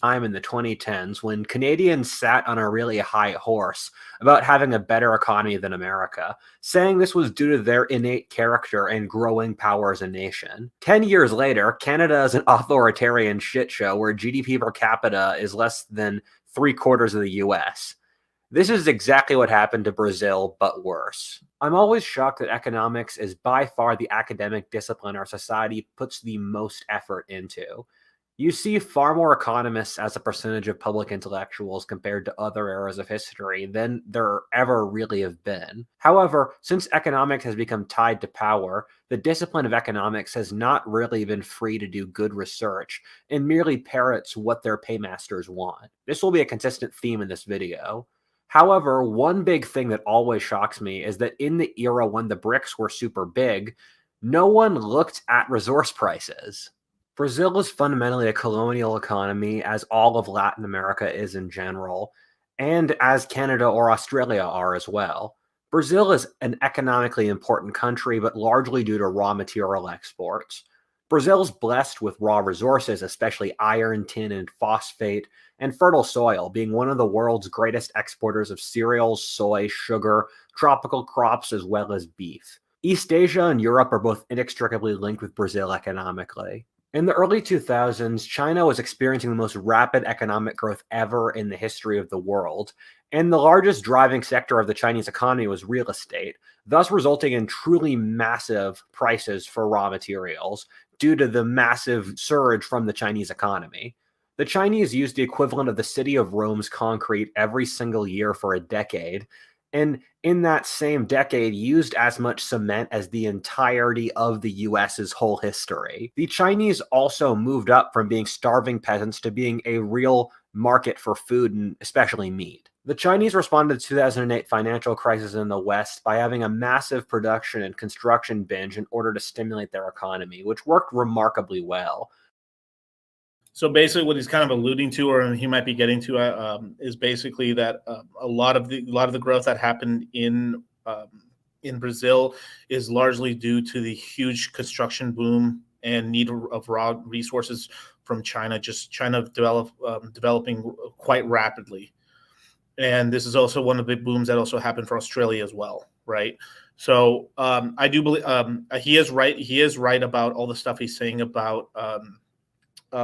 time in the 2010s when Canadians sat on a really high horse about having a better economy than America, saying this was due to their innate character and growing power as a nation. 10 years later, Canada is an authoritarian shit show where GDP per capita is less than three-quarters of the US. This is exactly what happened to Brazil, but worse. I'm always shocked that economics is by far the academic discipline our society puts the most effort into. You see far more economists as a percentage of public intellectuals compared to other eras of history than there ever really have been. However, since economics has become tied to power, the discipline of economics has not really been free to do good research and merely parrots what their paymasters want. This will be a consistent theme in this video. However, one big thing that always shocks me is that in the era when the BRICS were super big, no one looked at resource prices. Brazil is fundamentally a colonial economy, as all of Latin America is in general, and as Canada or Australia are as well. Brazil is an economically important country, but largely due to raw material exports. Brazil is blessed with raw resources, especially iron, tin, and phosphate, and fertile soil, being one of the world's greatest exporters of cereals, soy, sugar, tropical crops, as well as beef. East Asia and Europe are both inextricably linked with Brazil economically. In the early 2000s, China was experiencing the most rapid economic growth ever in the history of the world, and the largest driving sector of the Chinese economy was real estate, thus resulting in truly massive prices for raw materials due to the massive surge from the Chinese economy. The Chinese used the equivalent of the city of Rome's concrete every single year for a decade, and in that same decade used as much cement as the entirety of the US's whole history. The Chinese also moved up from being starving peasants to being a real market for food and especially meat. The Chinese responded to the 2008 financial crisis in the West by having a massive production and construction binge in order to stimulate their economy, which worked remarkably well. So basically, what he's kind of alluding to, or he might be getting to, is basically that a lot of the growth that happened in Brazil is largely due to the huge construction boom and need of raw resources from China. Just China developing quite rapidly, and this is also one of the big booms that also happened for Australia as well, right? So I do believe he is right. He is right about all the stuff he's saying about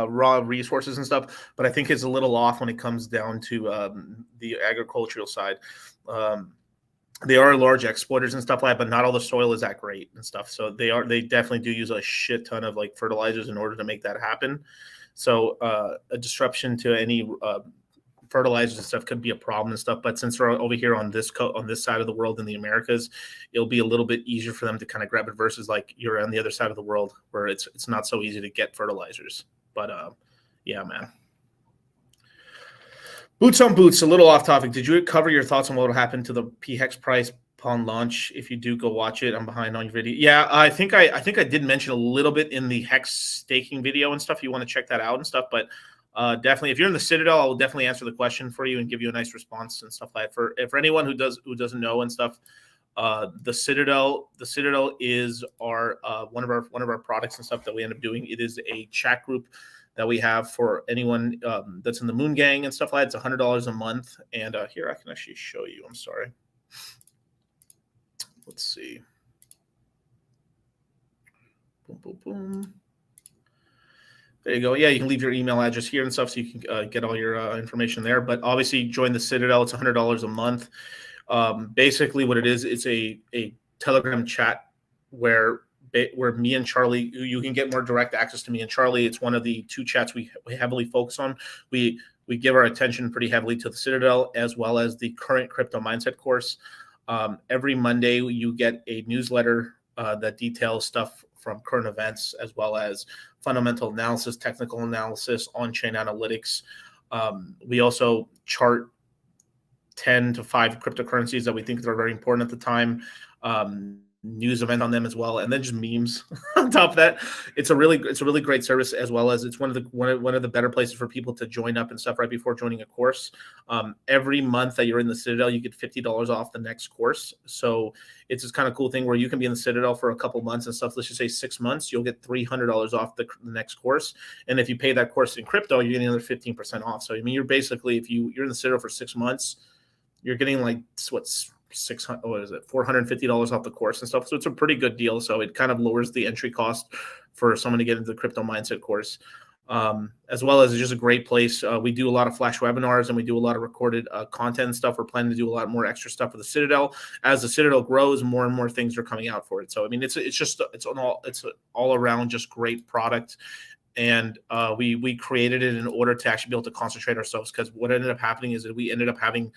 raw resources and stuff, but I think it's a little off when it comes down to the agricultural side. They are large exporters and stuff like that, but not all the soil is that great and stuff. So they definitely do use a shit ton of like fertilizers in order to make that happen. So a disruption to any fertilizers and stuff could be a problem and stuff. But since we're over here on this side of the world in the Americas, it'll be a little bit easier for them to kind of grab it versus like you're on the other side of the world where it's not so easy to get fertilizers. But yeah, man. Boots on boots, a little off topic. Did you cover your thoughts on what will happen to the PHEX price upon launch? If you do, go watch it. I'm behind on your video. Yeah, I think I did mention a little bit in the Hex staking video and stuff. You want to check that out and stuff. But definitely, if you're in the Citadel, I will definitely answer the question for you and give you a nice response and stuff like that. For anyone who doesn't know and stuff, the Citadel is our one of our products and stuff that we end up doing. It is a chat group that we have for anyone that's in the Moon Gang and stuff like that. It's $100 a month. And here I can actually show you. I'm sorry. Let's see. Boom, boom, boom. There you go. Yeah, you can leave your email address here and stuff so you can get all your information there. But obviously, join the Citadel. It's $100 a month. Basically, what it is, it's a Telegram chat where me and Charlie, you can get more direct access to me and Charlie. It's one of the two chats we heavily focus on. We give our attention pretty heavily to the Citadel as well as the current crypto mindset course. Every Monday, you get a newsletter that details stuff from current events as well as fundamental analysis, technical analysis, on-chain analytics. We also chart 10 to 5 cryptocurrencies that we think are very important at the time. news event on them as well, and then just memes on top of that. It's a really great service, as well as it's one of the better places for people to join up and stuff right before joining a course. Every month that you're in the Citadel, you get $50 off the next course. So it's this kind of cool thing where you can be in the Citadel for a couple months and stuff. Let's just say 6 months, you'll get $300 off the next course. And if you pay that course in crypto, you're getting another 15% off. So I mean, you're basically, if you're in the Citadel for 6 months, you're getting like $450 off the course and stuff. So it's a pretty good deal. So it kind of lowers the entry cost for someone to get into the crypto mindset course, as well as it's just a great place. We do a lot of flash webinars, and we do a lot of recorded content and stuff. We're planning to do a lot more extra stuff for the Citadel. As the Citadel grows, more and more things are coming out for it. So I mean, it's an all around just great product. And we created it in order to actually be able to concentrate ourselves, because what ended up happening is that we ended up having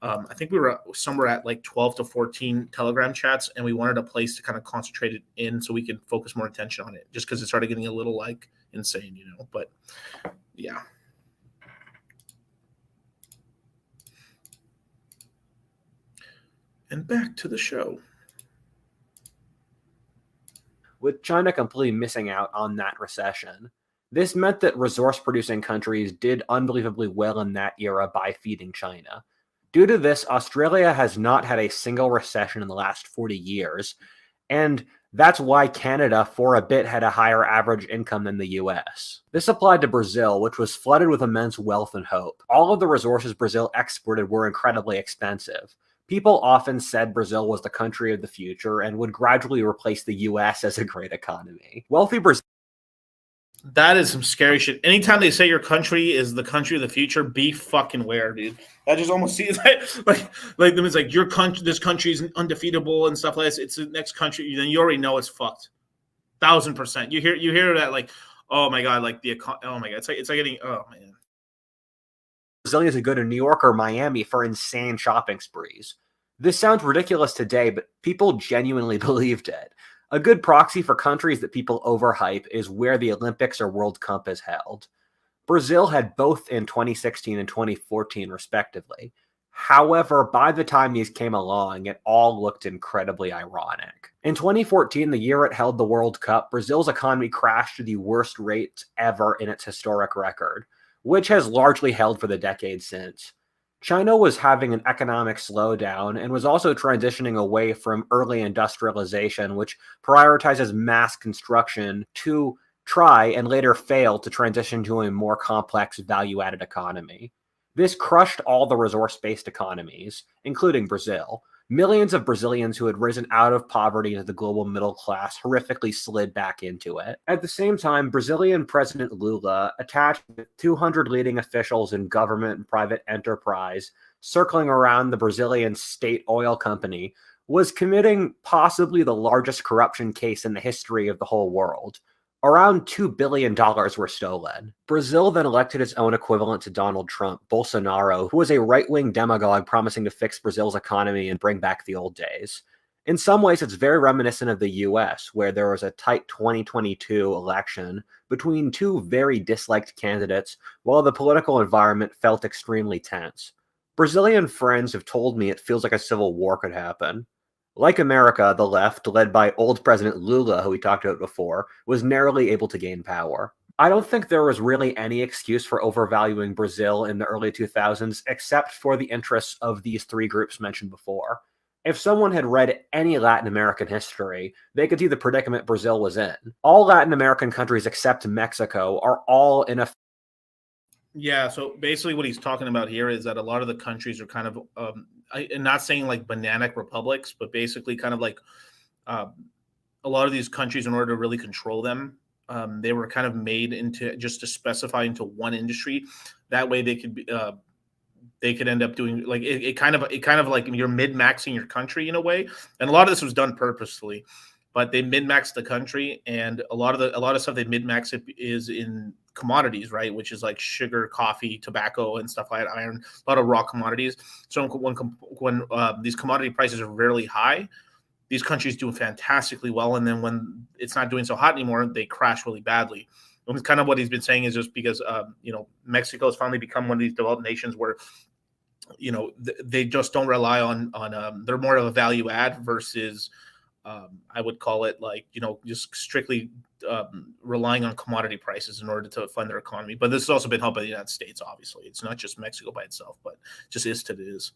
I think we were somewhere at like 12 to 14 Telegram chats, and we wanted a place to kind of concentrate it in so we could focus more attention on it, just because it started getting a little like insane, but yeah. And back to the show. With China completely missing out on that recession, this meant that resource-producing countries did unbelievably well in that era by feeding China. Due to this, Australia has not had a single recession in the last 40 years, and that's why Canada, for a bit, had a higher average income than the US. This applied to Brazil, which was flooded with immense wealth and hope. All of the resources Brazil exported were incredibly expensive. People often said Brazil was the country of the future and would gradually replace the US as a great economy. Wealthy Brazil. That is some scary shit. Anytime they say your country is the country of the future, be fucking aware, dude. I just almost see that like them. It's like your country, this country is undefeatable and stuff like this. It's the next country. Then you already know it's fucked. 1000%. You hear that like, oh my god, like oh my god, it's like getting, oh man. Brazilians would go to New York or Miami for insane shopping sprees. This sounds ridiculous today, but people genuinely believed it. A good proxy for countries that people overhype is where the Olympics or World Cup is held. Brazil had both in 2016 and 2014, respectively. However, by the time these came along, it all looked incredibly ironic. In 2014, the year it held the World Cup, Brazil's economy crashed to the worst rate ever in its historic record, which has largely held for the decade since. China was having an economic slowdown and was also transitioning away from early industrialization, which prioritizes mass construction, to try and later fail to transition to a more complex value-added economy. This crushed all the resource-based economies, including Brazil. Millions of Brazilians who had risen out of poverty into the global middle class horrifically slid back into it. At the same time, Brazilian President Lula, attached with 200 leading officials in government and private enterprise, circling around the Brazilian state oil company, was committing possibly the largest corruption case in the history of the whole world. Around $2 billion were stolen. Brazil then elected its own equivalent to Donald Trump, Bolsonaro, who was a right-wing demagogue promising to fix Brazil's economy and bring back the old days. In some ways, it's very reminiscent of the US, where there was a tight 2022 election between two very disliked candidates, while the political environment felt extremely tense. Brazilian friends have told me it feels like a civil war could happen. Like America, the left, led by old President Lula, who we talked about before, was narrowly able to gain power. I don't think there was really any excuse for overvaluing Brazil in the early 2000s, except for the interests of these three groups mentioned before. If someone had read any Latin American history, they could see the predicament Brazil was in. All Latin American countries except Mexico are all in a... Yeah, so basically what he's talking about here is that a lot of the countries are kind of, I'm not saying like bananic republics, but basically kind of like a lot of these countries, in order to really control them, they were kind of made into just to specify into one industry. That way they could end up doing like it kind of like you're mid-maxing your country in a way. And a lot of this was done purposefully, but they mid-maxed the country, and a lot of stuff they mid-max it is in commodities, right? Which is like sugar, coffee, tobacco, and stuff like that, iron, a lot of raw commodities. So when these commodity prices are really high, these countries do fantastically well, and then when it's not doing so hot anymore, they crash really badly. And kind of what he's been saying is just because Mexico has finally become one of these developed nations where they just don't rely on they're more of a value add versus I would call it like, just strictly relying on commodity prices in order to fund their economy. But this has also been helped by the United States, obviously. It's not just Mexico by itself, but just is to it is.